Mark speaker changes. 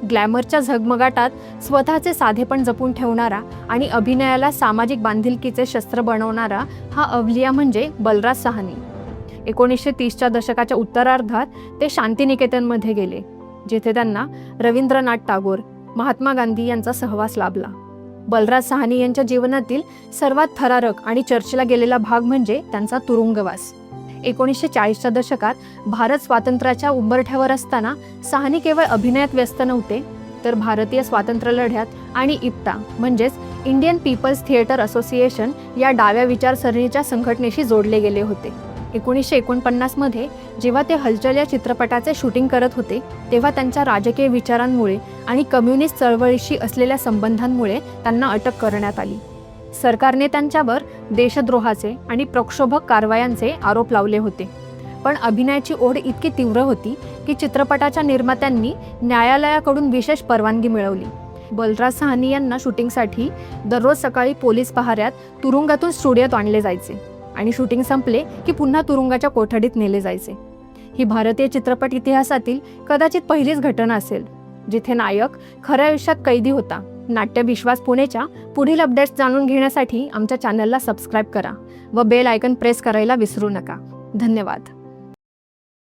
Speaker 1: ग्लॅमरच्या झगमगाटात स्वतःचे साधेपण जपून ठेवणारा आणि अभिनयाला सामाजिक बांधिलकीचे शस्त्र बनवणारा हा अवलिया म्हणजे बलराज साहनी. 1930च्या दशकाच्या उत्तरार्धात ते शांतिनिकेतनमध्ये गेले, जिथे त्यांना रवींद्रनाथ टागोर, महात्मा गांधी यांचा सहवास लाभला. बलराज साहनी यांच्या जीवनातील सर्वात थरारक आणि चर्चेला गेलेला भाग म्हणजे त्यांचा तुरुंगवास. 1940च्या दशकात भारत स्वातंत्र्याच्या उंबरठ्यावर असताना साहनी केवळ अभिनयात व्यस्त नव्हते, तर भारतीय स्वातंत्र्य लढ्यात आणि इप्टा म्हणजेच इंडियन पीपल्स थिएटर असोसिएशन या डाव्या विचारसरणीच्या संघटनेशी जोडले गेले होते. 1949मध्ये जेव्हा ते हलचल या चित्रपटाचे शूटिंग करत होते, तेव्हा त्यांच्या राजकीय विचारांमुळे आणि कम्युनिस्ट चळवळीशी असलेल्या संबंधांमुळे त्यांना अटक करण्यात आली. सरकारने त्यांच्यावर देशद्रोहाचे आणि प्रक्षोभक कारवायांचे आरोप लावले होते. पण अभिनयाची ओढ इतकी तीव्र होती की चित्रपटाच्या निर्मात्यांनी न्यायालयाकडून विशेष परवानगी मिळवली. बलराज साहनी यांना शूटिंगसाठी दररोज सकाळी पोलीस पहाऱ्यात तुरुंगातून स्टुडिओत आणले जायचे आणि शूटिंग संपले की पुन्हा तुरुंगाच्या कोठडीत नेले जायचे. ही भारतीय चित्रपट इतिहासातील कदाचित पहिलीच घटना असेल जिथे नायक खऱ्या आयुष्यात कैदी होता. नाट्य विश्वास पुणेच्या पुढील अपडेट्स जाणून घेण्यासाठी आमच्या चॅनलला सबस्क्राईब करा व बेल आयकॉन प्रेस करायला विसरू नका. धन्यवाद.